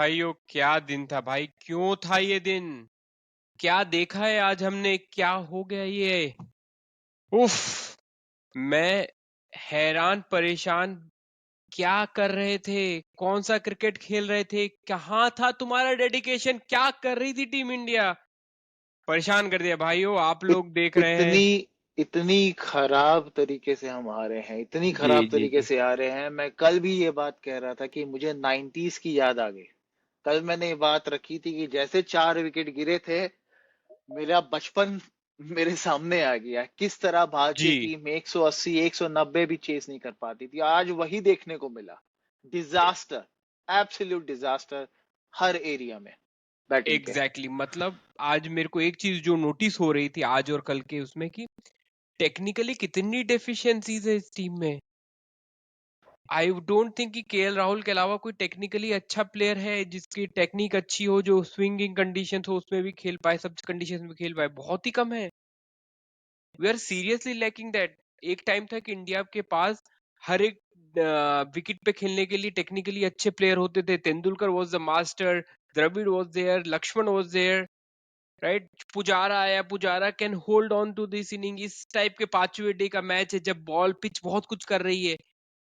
भाइयों, क्या दिन था भाई। क्यों था ये दिन? क्या देखा है आज हमने? क्या हो गया ये? उफ। मैं हैरान परेशान। क्या कर रहे थे? कौन सा क्रिकेट खेल रहे थे? कहाँ था तुम्हारा डेडिकेशन? क्या कर रही थी टीम इंडिया? परेशान कर दिया भाइयों, आप इत, लोग देख रहे हैं। इतनी इतनी खराब तरीके से हम आ रहे हैं, इतनी जी खराब जी तरीके जी। से आ रहे हैं। मैं कल भी ये बात कह रहा था कि मुझे 90s की याद आ गई। कल मैंने ये बात रखी थी कि जैसे 4 विकेट गिरे थे, मेरा बचपन मेरे सामने आ गया। किस तरह भारतीय जी। टीम 180 190 भी चेस नहीं कर पाती थी, आज वही देखने को मिला। डिजास्टर, एब्सोल्यूट डिजास्टर, हर एरिया में बैटिंग पे। एग्जैक्टली मतलब आज मेरे को एक चीज जो नोटिस हो रही थी आज और कल के उसमें, कि टेक्निकली कितनी डेफिशिएंसीज है इस टीम में। आई डोंट थिंक कि केएल राहुल के अलावा कोई टेक्निकली अच्छा प्लेयर है जिसकी टेक्निक अच्छी हो, जो स्विंगिंग कंडीशंस हो उसमें भी खेल पाए, सब कंडीशंस में खेल पाए। बहुत ही कम है। We are seriously lacking that. एक टाइम था कि इंडिया के पास हर एक विकेट पे खेलने के लिए टेक्निकली अच्छे प्लेयर होते थे। Tendulkar was the master, Dravid was there, Laxman was there, right? Pujara आया, Pujara can hold on to this inning. इस टाइप के पांचवें डे का मैच है जब बॉल पिच बहुत कुछ कर रही है,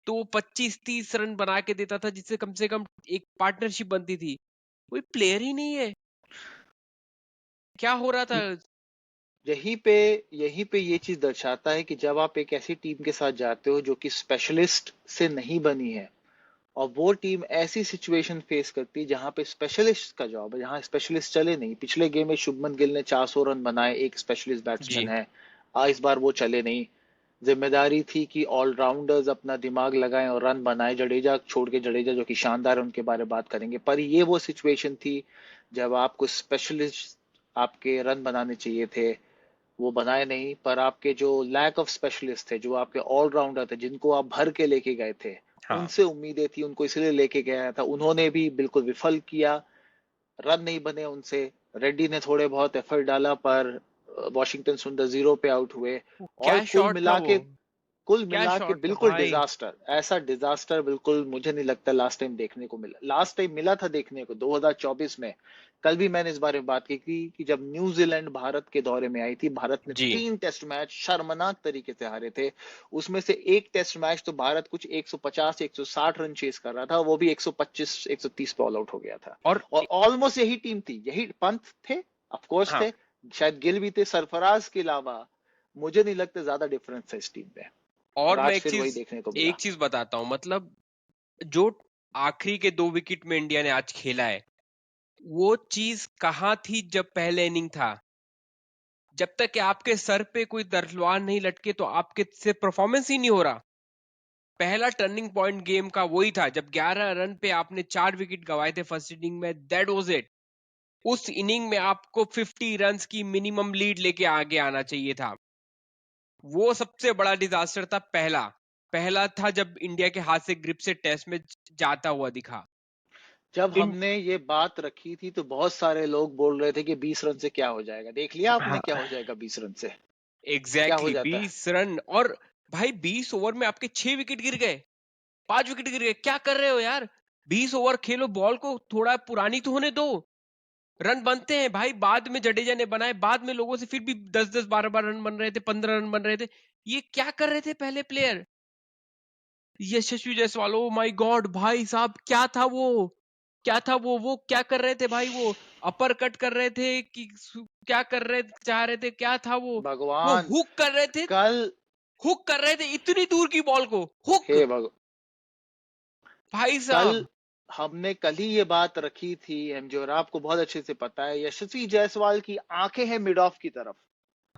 तो वो 25-30 रन बना के देता था, जिससे कम से कम एक पार्टनरशिप बनती थी। कोई प्लेयर ही नहीं है। क्या हो रहा था? यहीं पे यहीं पे ये चीज दर्शाता है कि जब आप एक ऐसी टीम के साथ जाते हो जो कि स्पेशलिस्ट से नहीं बनी है, और वो टीम ऐसी सिचुएशन फेस करती है जहां पे स्पेशलिस्ट का जॉब है, जहां स्पेशलिस्ट चले नहीं। पिछले गेम में शुभमन गिल ने 400 रन बनाए, एक स्पेशलिस्ट बैट्समैन जी है। इस बार वो चले नहीं। जिम्मेदारी थी कि ऑलराउंडर्स अपना दिमाग लगाएं और रन बनाए, जडेजा छोड़ के। जडेजा जो कि शानदार है, उनके बारे में बात करेंगे, पर ये वो सिचुएशन थी जब आपको स्पेशलिस्ट आपके रन बनाने चाहिए थे, वो बनाए नहीं। पर आपके जो लैक ऑफ स्पेशलिस्ट थे, जो आपके ऑलराउंडर थे, जिनको आप भर के लेके गए थे, हाँ। उनसे उम्मीदें थी, उनको इसलिए लेके गया था, उन्होंने भी बिल्कुल विफल किया। रन नहीं बने उनसे। रेड्डी ने थोड़े बहुत एफर्ट डाला, पर वॉशिंगटन सुंदर जीरो पे आउट हुए। और क्या शॉट था वो! कुल क्या मिला के शॉट था बिल्कुल भाई! डिजास्टर। ऐसा डिजास्टर बिल्कुल मुझे नहीं लगता लास्ट टाइम देखने को मिला। लास्ट टाइम मिला था देखने को 2024 में। कल भी मैंने इस बारे में बात की थी कि जब न्यूजीलैंड भारत के दौरे में आई थी, भारत ने जी। 3 टेस्ट मैच शर्मनाक तरीके से हारे थे। उसमें से एक टेस्ट मैच तो भारत कुछ 150 160 रन चेस कर रहा था, वो भी 125 130 पे ऑल आउट हो गया था। और और ऑलमोस्ट यही टीम थी, यही पंत थे, ऑफकोर्स हाँ। थे, शायद गिल भी थे, सरफराज के अलावा मुझे नहीं लगता ज्यादा डिफरेंस है इस टीम में। और और मैं आज फिर वही देखने को मिला। एक चीज बताता हूँ, मतलब जो आखिरी के 2 विकेट में इंडिया ने आज खेला है, वो चीज कहाँ थी जब पहले इनिंग था? जब तक कि आपके सर पे कोई तलवार नहीं लटके तो आपके से परफॉर्मेंस ही नहीं हो रहा। पहला टर्निंग पॉइंट गेम का वही था जब 11 रन पे आपने 4 विकेट गंवाए थे फर्स्ट इनिंग में। That was it. उस इनिंग में आपको 50 रन्स की मिनिमम लीड लेके आगे आना चाहिए था। वो सबसे बड़ा डिजास्टर था। पहला पहला था जब इंडिया के हाथ से ग्रिप से टेस्ट में जाता हुआ दिखा। जब इन हमने ये बात रखी थी तो बहुत सारे लोग बोल रहे थे कि 20 रन से क्या हो जाएगा। देख लिया आपने क्या हाँ, हो जाएगा 20 रन से? क्या हो एग्जैक्टली जाता है? 20 रन। और भाई 20 ओवर में आपके 6 विकेट गिर गए, 5 विकेट गिर गए। क्या कर रहे हो यार? 20 ओवर खेलो, बॉल को थोड़ा पुरानी तो होने दो। रन बनते हैं भाई, बाद में जडेजा ने बनाए, बाद में लोगों से फिर भी 10-10 12-12 रन बन रहे थे, 15 रन बन रहे थे। ये क्या कर रहे थे पहले player? Yashasvi Jaiswal, oh my God भाई साहब, क्या था वो? क्या था वो क्या कर रहे थे भाई वो? अपर कट कर रहे थे कि क्या कर रहे चाह रहे थे? क्या था वो भगवान! हुक कर रहे थे। कल हुक कर रहे थे इतनी दूर की बॉल को, हुक। हे भग भाई कल साहब। हमने कल ही ये बात रखी थी एमजे, और आपको बहुत अच्छे से पता है, यशस्वी जायसवाल की आंखें हैं मिड ऑफ की तरफ।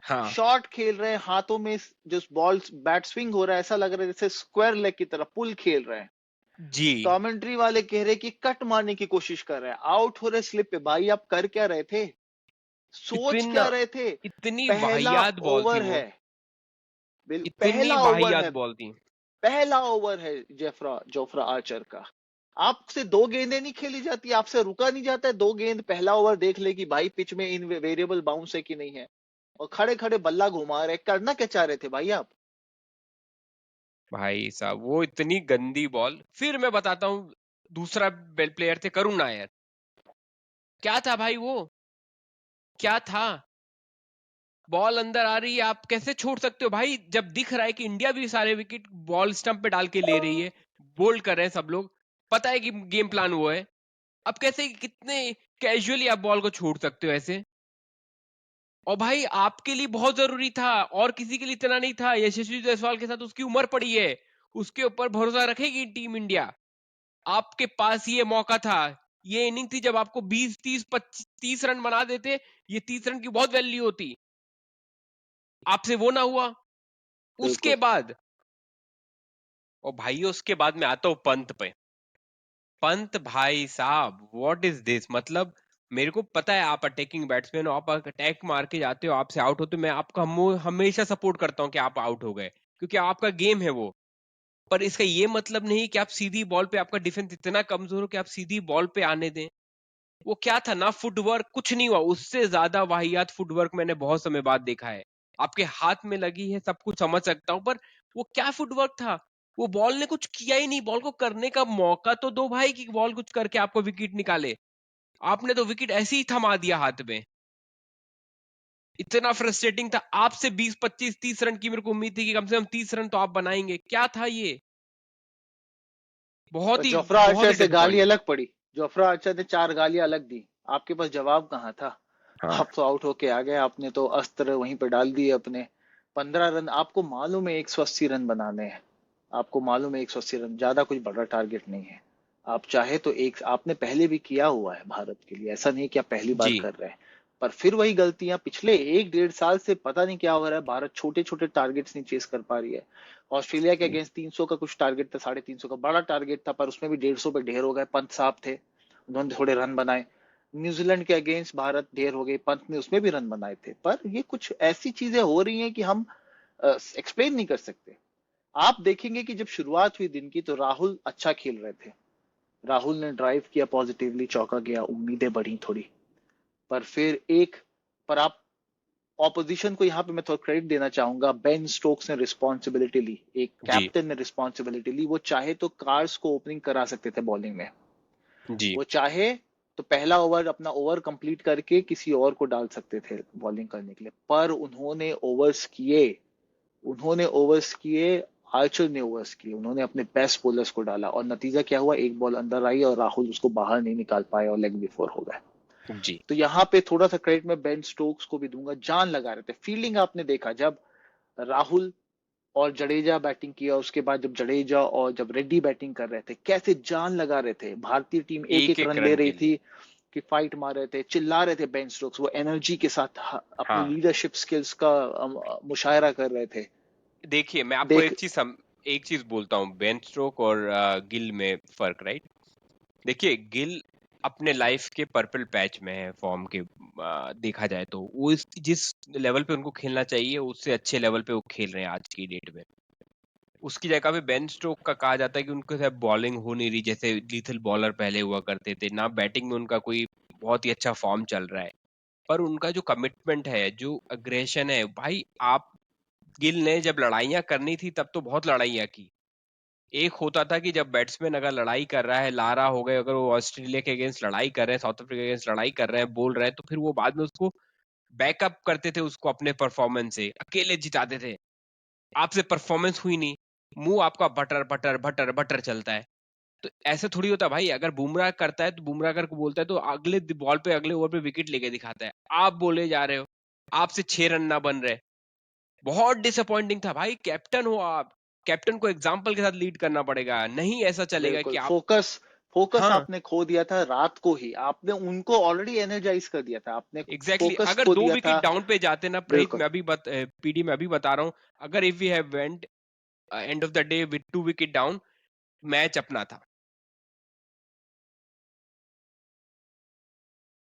हाँ। शॉट खेल रहे हैं, हाथों में जो बॉल बैट स्विंग हो रहा है, ऐसा लग रहा है जैसे स्क्वायर लेग की तरफ पुल खेल रहे हैं। जी। कमेंट्री वाले कह रहे कि कट मारने की कोशिश कर रहे हैं, आउट हो रहे स्लिप पे। भाई आप कर क्या रहे थे? सोच इतना क्या रहे थे? इतनी पहला वाहियात बॉल थी ओवर वो। है। इतनी पहला ओवर वाहियात है। बॉल थी। पहला ओवर है जेफरा जोफ्रा आर्चर का। आपसे दो गेंदें नहीं खेली जाती, आपसे रुका नहीं जाता है 2 गेंद। पहला ओवर देख ले कि भाई पिच में इन वेरिएबल बाउंस है कि नहीं है, और खड़े खड़े बल्ला घुमा रहे। करना क्या चाह रहे थे भाई आप? भाई साहब वो इतनी गंदी बॉल। फिर मैं बताता हूँ, दूसरा प्लेयर थे करुण नायर। क्या था भाई वो, क्या था? बॉल अंदर आ रही है, आप कैसे छोड़ सकते हो भाई? जब दिख रहा है कि इंडिया भी सारे विकेट बॉल स्टंप पे डाल के ले रही है, बोल्ड कर रहे हैं सब लोग, पता है कि गेम प्लान वो है, अब कैसे कितने कैजुअली आप बॉल को छोड़ सकते हो ऐसे? और भाई आपके लिए बहुत जरूरी था, और किसी के लिए इतना नहीं था। यशस्वी जायसवाल के साथ उसकी उम्र पड़ी है, उसके ऊपर भरोसा रखेगी टीम इंडिया। आपके पास ये मौका था, ये इनिंग थी जब आपको 20 30 25 30 रन बना देते, ये 30 रन की बहुत वैल्यू होती। आपसे वो ना हुआ। उसके बिल्कुल। बाद, और भाई उसके बाद मैं आता हूं पंत पे। पंत भाई साहब, व्हाट इज दिस? मतलब मेरे को पता है आप अटैकिंग बैट्समैन हो, आप अटैक मार के जाते हो, आपसे आउट होते हो, मैं आपका हमेशा सपोर्ट करता हूं कि आप आउट हो गए, क्योंकि आपका गेम है वो। पर इसका ये मतलब नहीं कि आप सीधी बॉल पे, आपका डिफेंस इतना कमजोर हो कि आप सीधी बॉल पे आने दें। वो क्या था ना, फुटवर्क कुछ नहीं हुआ, उससे ज्यादा वाहियात फुटवर्क मैंने बहुत समय बाद देखा है। आपके हाथ में लगी है सब कुछ समझ सकता हूं, पर वो क्या फुटवर्क था? वो बॉल ने कुछ किया ही नहीं, बॉल को करने का मौका तो दो भाई कि बॉल कुछ करके आपको विकेट निकाले। आपने तो विकेट ऐसे ही थमा दिया हाथ में। इतना फ्रस्ट्रेटिंग था। आपसे 20 25 30 रन की मेरे को उम्मीद थी कि कम से कम 30 रन तो आप बनाएंगे। क्या था ये? और बहुत ही जोफ्रा बहुत आर्चर ही से गाली डिसअपॉइंट। अलग पड़ी। जोफ्रा आर्चर ने 4 गालियां अलग दी। आपके पास जवाब कहाँ था? हाँ आप तो आउट होके आ गए, आपने तो अस्त्र वहीं पर डाल दिए अपने। 15 रन, आपको मालूम है 180 रन बनाने हैं। आपको मालूम है 180 रन ज्यादा कुछ बड़ा टारगेट नहीं है। आप चाहे तो एक, आपने पहले भी किया हुआ है भारत के लिए, ऐसा नहीं कि आप पहली बार जी। कर रहे हैं। पर फिर वही गलतियां, पिछले 1 1.5 साल से पता नहीं क्या हो रहा है, भारत छोटे छोटे टारगेट्स नहीं चेस कर पा रही है। ऑस्ट्रेलिया के अगेंस्ट 300 का कुछ टारगेट था, 350 का बड़ा टारगेट था, पर उसमें भी 150 पे ढेर हो गए। पंत साहब थे, उन्होंने थोड़े रन बनाए। न्यूजीलैंड के अगेंस्ट भारत ढेर हो गई, पंत ने उसमें भी रन बनाए थे। पर ये कुछ ऐसी चीजें हो रही हैं कि हम एक्सप्लेन नहीं कर सकते। आप देखेंगे कि जब शुरुआत हुई दिन की तो राहुल अच्छा खेल रहे थे। राहुल ने ड्राइव किया पॉजिटिवली, चौका गया, उम्मीदें बढ़ी थोड़ी। पर फिर एक, पर आप ऑपोजिशन को यहाँ पे मैं थोड़ा क्रेडिट देना चाहूंगा। बेन स्टोक्स ने रिस्पॉन्सिबिलिटी ली, एक जी। कैप्टन ने रिस्पॉन्सिबिलिटी ली। वो चाहे तो कार्स को ओपनिंग करा सकते थे बॉलिंग में। जी। वो चाहे तो पहला ओवर, अपना ओवर कंप्लीट करके किसी और को डाल सकते थे बॉलिंग करने के लिए, पर उन्होंने ओवर्स किए। आर्चर ने ओवर्स किए, उन्होंने अपने बेस्ट बॉलर्स को डाला, और नतीजा क्या हुआ? एक बॉल अंदर आई और राहुल उसको बाहर नहीं निकाल पाए और लेग बिफोर हो गए। जी। तो यहाँ पे थोड़ा सा क्रेडिट मैं बेन स्टोक्स को भी दूंगा, जान लगा रहे थे। फील्डिंग आपने देखा, जब राहुल और जडेजा बैटिंग किया, उसके बाद जब जडेजा और जब रेड्डी बैटिंग कर रहे थे, कैसे जान लगा रहे थे। भारतीय टीम एक एक एक एक रन ले रन रही के लिए। थी, कि फाइट मार रहे थे, चिल्ला रहे थे। बेन स्टोक्स वो एनर्जी के साथ अपनी हाँ, लीडरशिप स्किल्स का मुशायरा कर रहे थे। देखिए मैं आपको देख। एक चीज बोलता हूँ, बेन स्ट्रोक और गिल में फर्क, राइट? देखिए गिल अपने लाइफ के पर्पल पैच में है फॉर्म के, देखा जाए तो वो जिस लेवल पे उनको खेलना चाहिए उससे अच्छे लेवल पे वो खेल रहे हैं आज की डेट में। उसकी जगह पे बेन स्ट्रोक का कहा जाता है कि उनके साथ बॉलिंग हो नहीं रही जैसे लीथल बॉलर पहले हुआ करते थे ना, बैटिंग में उनका कोई बहुत ही अच्छा फॉर्म चल रहा है। पर उनका जो कमिटमेंट है, जो अग्रेशन है भाई, आप गिल ने जब लड़ाइयां करनी थी तब तो बहुत लड़ाइयां की। एक होता था कि जब बैट्समैन अगर लड़ाई कर रहा है, लारा हो गए, अगर वो ऑस्ट्रेलिया के अगेंस्ट लड़ाई कर रहे हैं, साउथ अफ्रीका के अगेंस्ट लड़ाई कर रहे हैं, बोल रहे हैं, तो फिर वो बाद में उसको बैकअप करते थे, उसको अपने परफॉर्मेंस से अकेले जिताते थे। आपसे परफॉर्मेंस हुई नहीं, मुंह आपका बटर बटर बटर बटर चलता है। तो ऐसे थोड़ी होता भाई, अगर बुमराह करता है तो बुमराह अगर बोलता है तो अगले बॉल पे अगले ओवर पे विकेट लेके दिखाता है। आप बोले जा रहे हो आपसे 6 रन ना बन रहे, बहुत डिसअपॉइंटिंग था भाई। कैप्टन हो आप, कैप्टन को एग्जाम्पल के साथ लीड करना पड़ेगा, नहीं ऐसा चलेगा बिल्कुल, कि आप। फोकस फोकस हाँ, आपने खो दिया था रात को ही। आपने उनको ऑलरेडी एनर्जाइज कर दिया था, आपने एग्जैक्टली फोकस अगर खो दो दिया था। विकेट डाउन पे जाते ना, प्रहित बिल्कुल। मैं अभी पीडी में अभी बता रहा हूँ, अगर if we have went end of the day with 2 wicket down, match अपना था,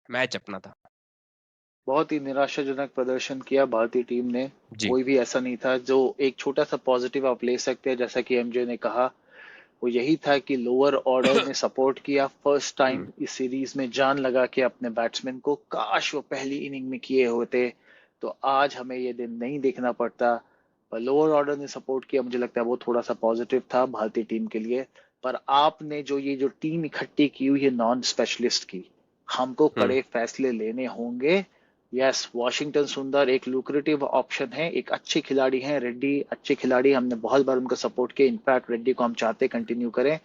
मैच अपना था। बहुत ही निराशाजनक प्रदर्शन किया भारतीय टीम ने। जी। कोई भी ऐसा नहीं था। जो एक छोटा सा पॉजिटिव आप ले सकते हैं, जैसा कि एमजे ने कहा, वो यही था कि लोअर ऑर्डर ने सपोर्ट किया फर्स्ट टाइम हम्म। इस सीरीज में, जान लगा के अपने बैट्समैन को। काश वो पहली इनिंग में किए होते तो आज हमें ये दिन नहीं देखना पड़ता। पर लोअर ऑर्डर ने सपोर्ट किया, मुझे लगता है वो थोड़ा सा पॉजिटिव था भारतीय टीम के लिए। पर आपने जो टीम इकट्ठी की हुई है नॉन स्पेशलिस्ट की, हमको हम्म। कड़े फैसले लेने होंगे। यस, वॉशिंगटन सुंदर एक लुक्रेटिव ऑप्शन है, एक अच्छे खिलाड़ी हैं, रेड्डी अच्छे खिलाड़ी, हमने बहुत बार उनका सपोर्ट किया, इनफैक्ट रेड्डी को हम चाहते कंटिन्यू करें।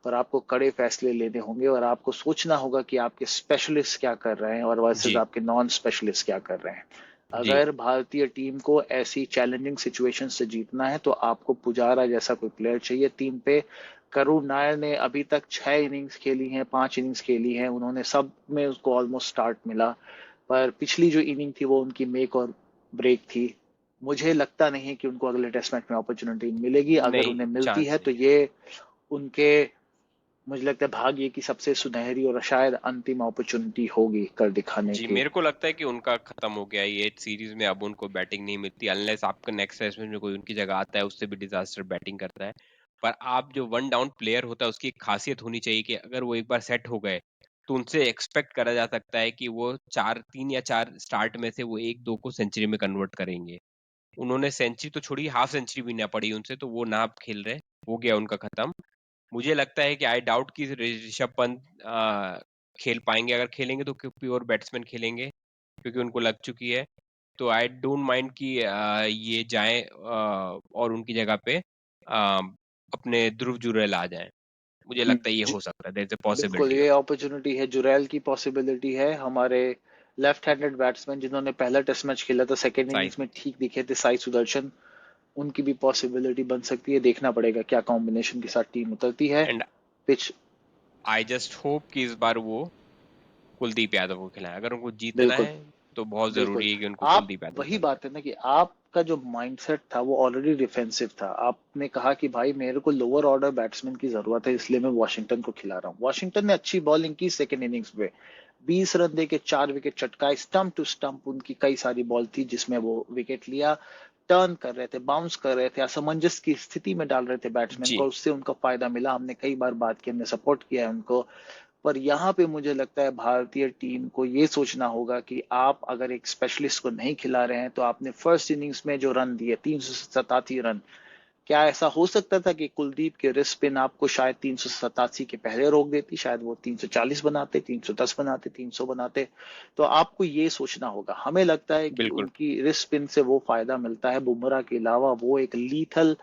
पर आपको कड़े फैसले लेने होंगे और आपको सोचना होगा कि आपके स्पेशलिस्ट क्या कर रहे हैं और वर्सेस जी। आपके नॉन स्पेशलिस्ट क्या कर रहे हैं। जी। अगर भारतीय टीम को ऐसी चैलेंजिंग सिचुएशन से जीतना है तो आपको पुजारा जैसा कोई प्लेयर चाहिए टीम पे। करुण नायर ने अभी तक 6 इनिंग्स खेली हैं, 5 इनिंग्स खेली हैं, उन्होंने सब में उसको ऑलमोस्ट स्टार्ट मिला। पर पिछली जो इनिंग थी वो उनकी मेक और ब्रेक थी। मुझे लगता नहीं है कि उनको अगले टेस्ट मैच में अपॉर्चुनिटी मिलेगी, अगर नहीं, उन्हें मिलती है चांस तो नहीं। ये उनके, मुझे लगता है भाग्य की सबसे सुनहरी और शायद अंतिम अपॉर्चुनिटी होगी कर दिखाने जी, की। मेरे को लगता है कि उनका खत्म हो गया ये सीरीज में, अब उनको बैटिंग नहीं मिलती अनलेस आपका नेक्स्ट टेस्ट में कोई उनकी जगह आता है, उससे भी डिजास्टर बैटिंग करता है। पर आप जो वन डाउन प्लेयर होता है उसकी एक खासियत होनी चाहिए कि अगर वो एक बार सेट हो गए तो उनसे एक्सपेक्ट करा जा सकता है कि वो 3 या 4 स्टार्ट में से वो 1-2 को सेंचुरी में कन्वर्ट करेंगे। उन्होंने सेंचुरी तो छोड़ी, हाफ सेंचुरी भी ना पड़ी उनसे, तो वो ना खेल रहे, हो गया उनका खत्म। मुझे लगता है कि आई डाउट कि ऋषभ पंत खेल पाएंगे, अगर खेलेंगे तो प्योर बैट्समैन खेलेंगे क्योंकि उनको लग चुकी है। तो आई डोंट माइंड कि ये जाएं और उनकी जगह पे अपने ध्रुव जुरैल आ जाएं। मुझे लगता है ये ज- हो सकता है, देयर इज अ बिल्कुल, पॉसिबिलिटी ये ऑफ। अपॉर्चुनिटी है, जुरैल की पॉसिबिलिटी है। हमारे लेफ्ट हैंडेड बैट्समैन जिन्होंने पहला टेस्ट मैच खेला था सेकेंड साइज। इनिंग्स में ठीक दिखे थे, साई सुदर्शन, उनकी भी पॉसिबिलिटी बन सकती है। देखना पड़ेगा क्या कॉम्बिनेशन के साथ टीम उतरती है। And pitch, I just hope कि इस बार वो कुलदीप यादव को खिलाएं, अगर उनको जीतना बिल्कुल है तो बहुत बिल्कुल। जरूरी है कि उनको आप, कुलदीप यादव वही खिलाएं। बात है ना कि आपका जो माइंडसेट था वो ऑलरेडी डिफेंसिव था। आपने कहा कि भाई मेरे को लोअर ऑर्डर बैट्समैन की जरूरत है, इसलिए मैं वॉशिंगटन को खिला रहा हूँ। वॉशिंगटन ने अच्छी बॉलिंग की सेकेंड इनिंग्स में, 20 रन दे के 4 विकेट चटकाए, स्टंप टू स्टंप उनकी कई सारी बॉल थी जिसमें वो विकेट लिया। टर्न कर रहे थे, बाउंस कर रहे थे, असमंजस की स्थिति में डाल रहे थे बैट्समैन को, जी। उससे उनका फायदा मिला। हमने कई बार बात की, हमने सपोर्ट किया है उनको। पर यहाँ पे मुझे लगता है भारतीय टीम को ये सोचना होगा कि आप अगर एक स्पेशलिस्ट को नहीं खिला रहे हैं तो आपने फर्स्ट इनिंग्स में जो रन दिए 387 रन, क्या ऐसा हो सकता था कि कुलदीप के रिस्ट स्पिन आपको शायद 387 के पहले रोक देती, शायद वो 340 बनाते, 310 बनाते, 300 बनाते। तो आपको ये सोचना होगा। हमें लगता है कि बिल्कुल। उनकी रिस्ट स्पिन से वो फायदा मिलता है, बुमराह के अलावा वो एक लीथल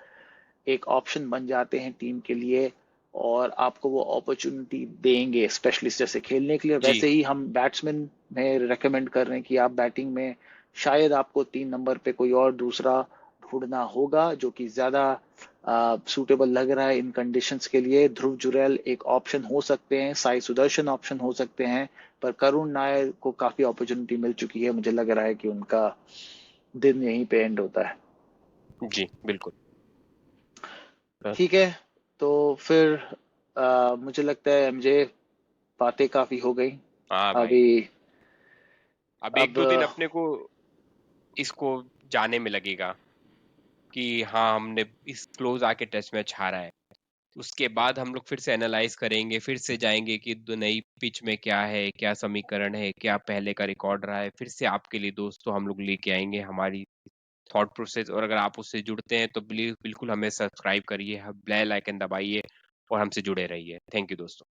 एक ऑप्शन बन जाते हैं टीम के लिए और आपको वो अपॉर्चुनिटी देंगे स्पेशलिस्ट जैसे खेलने के लिए। जी। वैसे ही हम बैट्समैन में रेकमेंड कर रहे हैं कि आप बैटिंग में शायद आपको 3 नंबर पे कोई और दूसरा ढूंढना होगा जो कि ज्यादा सूटेबल लग रहा है इन कंडीशंस के लिए। ध्रुव जुरैल एक ऑप्शन हो सकते हैं, साई सुदर्शन ऑप्शन हो सकते हैं, पर करुण नायर को काफी अपॉर्चुनिटी मिल चुकी है। मुझे लग रहा है कि उनका दिन यहीं पे एंड होता है। जी बिल्कुल। ठीक है, तो फिर मुझे लगता है एमजे, बातें काफी हो गई हाँ भाई, अभी। अब एक अब दो दिन अपने को इसको जाने में लगेगा कि हाँ हमने इस क्लोज आके टेस्ट मैच हारा है। उसके बाद हम लोग फिर से एनालाइज करेंगे, फिर से जाएंगे कि नई पिच में क्या है, क्या समीकरण है, क्या पहले का रिकॉर्ड रहा है, फिर से आपके लिए दोस्तों हम लोग लेके आएंगे हमारी थॉट प्रोसेस। और अगर आप उससे जुड़ते हैं तो बिल्कुल हमें सब्सक्राइब करिए, बेल आइकन दबाइए और हमसे जुड़े रहिए। थैंक यू दोस्तों।